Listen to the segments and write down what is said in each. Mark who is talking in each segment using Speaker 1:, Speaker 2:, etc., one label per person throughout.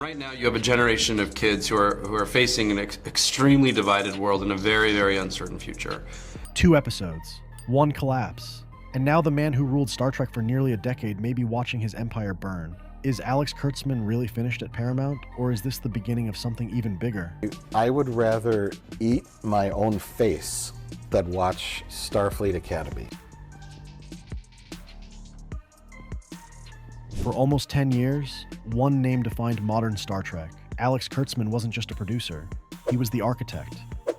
Speaker 1: Right now, you have a generation of kids who are facing an extremely divided world in a very, very uncertain future.
Speaker 2: 2 episodes, 1 collapse, and now the man who ruled Star Trek for nearly a decade may be watching his empire burn. Is Alex Kurtzman really finished at Paramount, or is this the beginning of something even bigger?
Speaker 3: I would rather eat my own face than watch Starfleet Academy.
Speaker 2: For almost 10 years, one name defined modern Star Trek. Alex Kurtzman wasn't just a producer. He was the architect,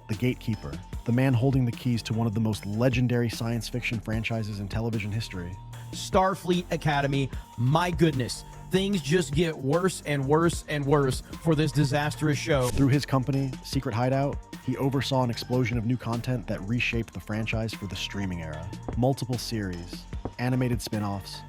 Speaker 2: the gatekeeper, the man holding the keys to one of the most legendary science fiction franchises in television history.
Speaker 4: Starfleet Academy, my goodness, things just get worse and worse and worse for this disastrous show.
Speaker 2: Through his company, Secret Hideout, he oversaw an explosion of new content that reshaped the franchise for the streaming era. Multiple series, animated spin-offs,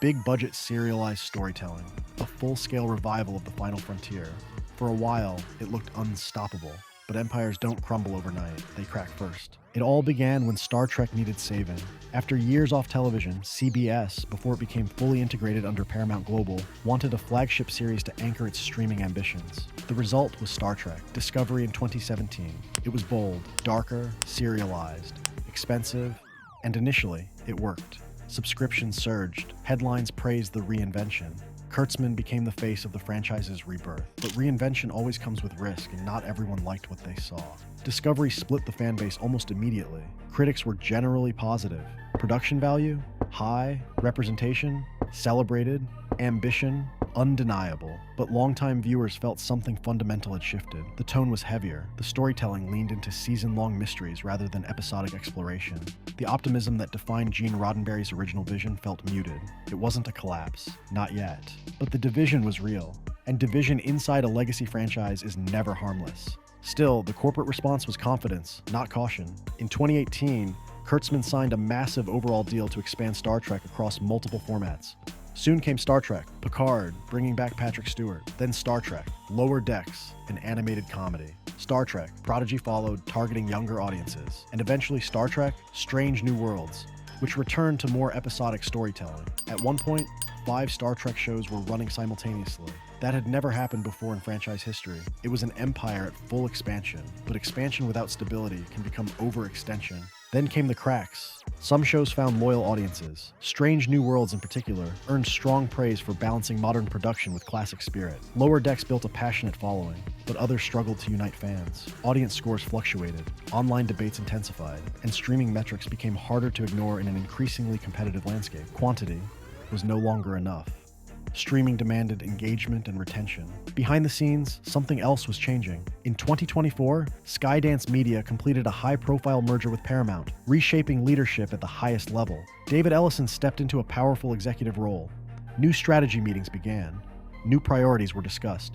Speaker 2: big-budget serialized storytelling, a full-scale revival of the final frontier. For a while, it looked unstoppable, but empires don't crumble overnight, they crack first. It all began when Star Trek needed saving. After years off television, CBS, before it became fully integrated under Paramount Global, wanted a flagship series to anchor its streaming ambitions. The result was Star Trek Discovery in 2017. It was bold, darker, serialized, expensive, and initially, it worked. Subscriptions surged, headlines praised the reinvention. Kurtzman became the face of the franchise's rebirth. But reinvention always comes with risk, and not everyone liked what they saw. Discovery split the fan base almost immediately. Critics were generally positive. Production value? High. Representation? Celebrated. Ambition? Undeniable. But longtime viewers felt something fundamental had shifted. The tone was heavier. The storytelling leaned into season-long mysteries rather than episodic exploration. The optimism that defined Gene Roddenberry's original vision felt muted. It wasn't a collapse. Not yet. But the division was real. And division inside a legacy franchise is never harmless. Still, the corporate response was confidence, not caution. In 2018, Kurtzman signed a massive overall deal to expand Star Trek across multiple formats. Soon came Star Trek, Picard, bringing back Patrick Stewart. Then Star Trek, Lower Decks, an animated comedy. Star Trek, Prodigy followed, targeting younger audiences. And eventually Star Trek, Strange New Worlds, which returned to more episodic storytelling. At one point, 5 Star Trek shows were running simultaneously. That had never happened before in franchise history. It was an empire at full expansion, but expansion without stability can become overextension. Then came the cracks. Some shows found loyal audiences. Strange New Worlds in particular earned strong praise for balancing modern production with classic spirit. Lower Decks built a passionate following, but others struggled to unite fans. Audience scores fluctuated, online debates intensified, and streaming metrics became harder to ignore in an increasingly competitive landscape. Quantity was no longer enough. Streaming demanded engagement and retention. Behind the scenes, something else was changing. In 2024, Skydance Media completed a high-profile merger with Paramount, reshaping leadership at the highest level. David Ellison stepped into a powerful executive role. New strategy meetings began. New priorities were discussed.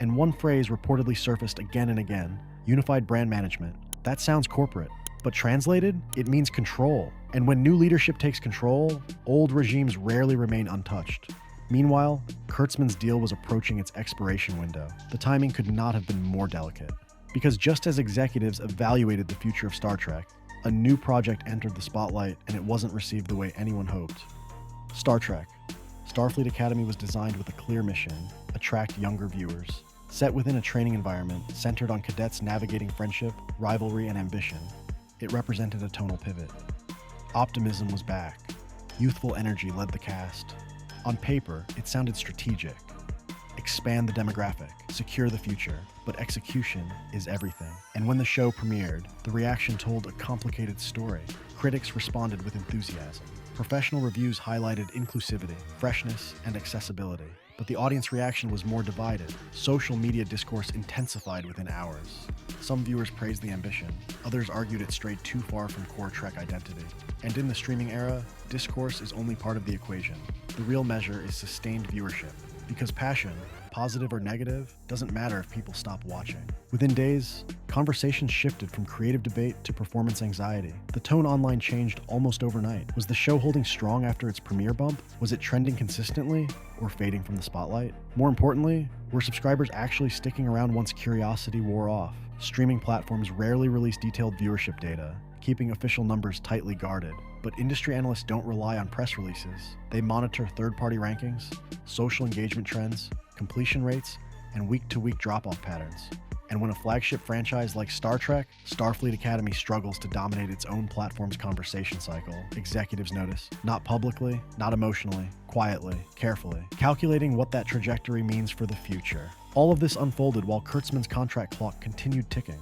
Speaker 2: And one phrase reportedly surfaced again and again: unified brand management. That sounds corporate, but translated, it means control. And when new leadership takes control, old regimes rarely remain untouched. Meanwhile, Kurtzman's deal was approaching its expiration window. The timing could not have been more delicate. Because just as executives evaluated the future of Star Trek, a new project entered the spotlight, and it wasn't received the way anyone hoped. Star Trek. Starfleet Academy was designed with a clear mission: attract younger viewers. Set within a training environment centered on cadets navigating friendship, rivalry, and ambition, it represented a tonal pivot. Optimism was back. Youthful energy led the cast. On paper, it sounded strategic. Expand the demographic, secure the future, but execution is everything. And when the show premiered, the reaction told a complicated story. Critics responded with enthusiasm. Professional reviews highlighted inclusivity, freshness, and accessibility. But the audience reaction was more divided. Social media discourse intensified within hours. Some viewers praised the ambition. Others argued it strayed too far from core Trek identity. And in the streaming era, discourse is only part of the equation. The real measure is sustained viewership. Because passion, positive or negative, doesn't matter if people stop watching. Within days, conversations shifted from creative debate to performance anxiety. The tone online changed almost overnight. Was the show holding strong after its premiere bump? Was it trending consistently or fading from the spotlight? More importantly, were subscribers actually sticking around once curiosity wore off? Streaming platforms rarely release detailed viewership data, keeping official numbers tightly guarded. But industry analysts don't rely on press releases. They monitor third-party rankings, social engagement trends, completion rates, and week-to-week drop-off patterns. And when a flagship franchise like Star Trek, Starfleet Academy struggles to dominate its own platform's conversation cycle, executives notice, not publicly, not emotionally, quietly, carefully, calculating what that trajectory means for the future. All of this unfolded while Kurtzman's contract clock continued ticking.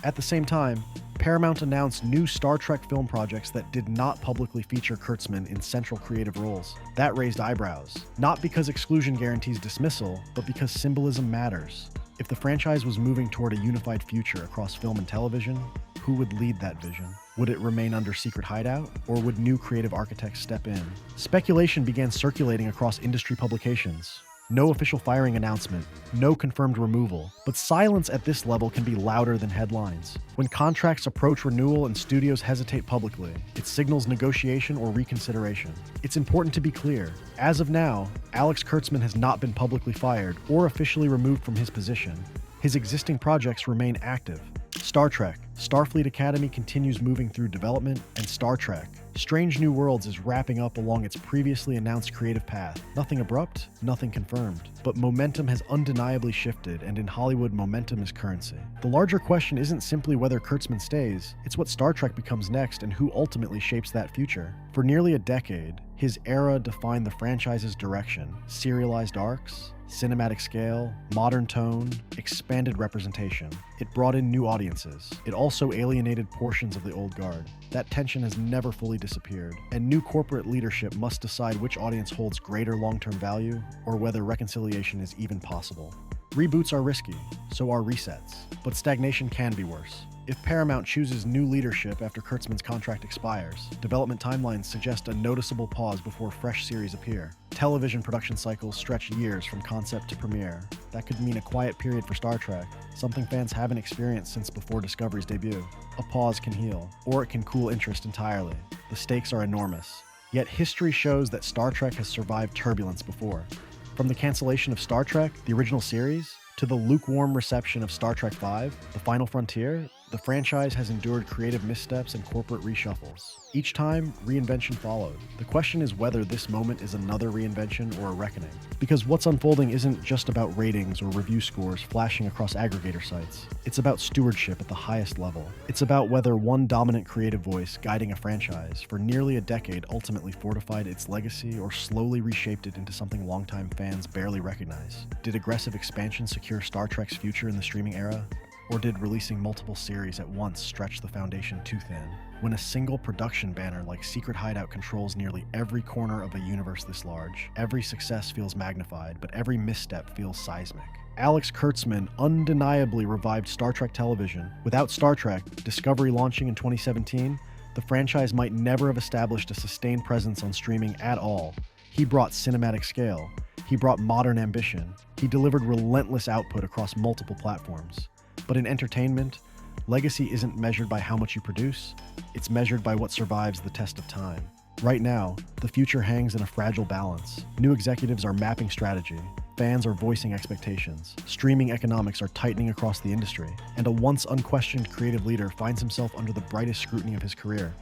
Speaker 2: At the same time, Paramount announced new Star Trek film projects that did not publicly feature Kurtzman in central creative roles. That raised eyebrows, not because exclusion guarantees dismissal, but because symbolism matters. If the franchise was moving toward a unified future across film and television, who would lead that vision? Would it remain under Secret Hideout, or would new creative architects step in? Speculation began circulating across industry publications. No official firing announcement, no confirmed removal, but silence at this level can be louder than headlines. When contracts approach renewal and studios hesitate publicly, it signals negotiation or reconsideration. It's important to be clear. As of now, Alex Kurtzman has not been publicly fired or officially removed from his position. His existing projects remain active. Star Trek, Starfleet Academy continues moving through development, and Star Trek, Strange New Worlds is wrapping up along its previously announced creative path. Nothing abrupt, nothing confirmed, but momentum has undeniably shifted, and in Hollywood, momentum is currency. The larger question isn't simply whether Kurtzman stays, it's what Star Trek becomes next and who ultimately shapes that future. For nearly a decade, his era defined the franchise's direction: serialized arcs, cinematic scale, modern tone, expanded representation. It brought in new audiences. It also alienated portions of the old guard. That tension has never fully disappeared, and new corporate leadership must decide which audience holds greater long-term value or whether reconciliation is even possible. Reboots are risky, so are resets, but stagnation can be worse. If Paramount chooses new leadership after Kurtzman's contract expires, development timelines suggest a noticeable pause before fresh series appear. Television production cycles stretch years from concept to premiere. That could mean a quiet period for Star Trek, something fans haven't experienced since before Discovery's debut. A pause can heal, or it can cool interest entirely. The stakes are enormous. Yet history shows that Star Trek has survived turbulence before. From the cancellation of Star Trek, the original series, to the lukewarm reception of Star Trek V, The Final Frontier, the franchise has endured creative missteps and corporate reshuffles. Each time, reinvention followed. The question is whether this moment is another reinvention or a reckoning. Because what's unfolding isn't just about ratings or review scores flashing across aggregator sites. It's about stewardship at the highest level. It's about whether one dominant creative voice guiding a franchise for nearly a decade ultimately fortified its legacy or slowly reshaped it into something longtime fans barely recognize. Did aggressive expansion secure Star Trek's future in the streaming era? Or did releasing multiple series at once stretch the foundation too thin? When a single production banner like Secret Hideout controls nearly every corner of a universe this large, every success feels magnified, but every misstep feels seismic. Alex Kurtzman undeniably revived Star Trek television. Without Star Trek, Discovery launching in 2017, the franchise might never have established a sustained presence on streaming at all. He brought cinematic scale. He brought modern ambition. He delivered relentless output across multiple platforms. But in entertainment, legacy isn't measured by how much you produce, it's measured by what survives the test of time. Right now, the future hangs in a fragile balance. New executives are mapping strategy, fans are voicing expectations, streaming economics are tightening across the industry, and a once unquestioned creative leader finds himself under the brightest scrutiny of his career.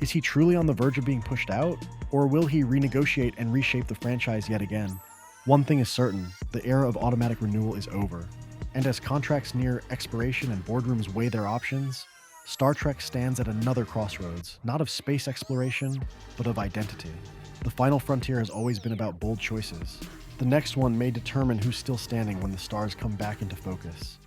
Speaker 2: Is he truly on the verge of being pushed out, or will he renegotiate and reshape the franchise yet again? One thing is certain, the era of automatic renewal is over. And as contracts near expiration and boardrooms weigh their options, Star Trek stands at another crossroads, not of space exploration, but of identity. The Final Frontier has always been about bold choices. The next one may determine who's still standing when the stars come back into focus.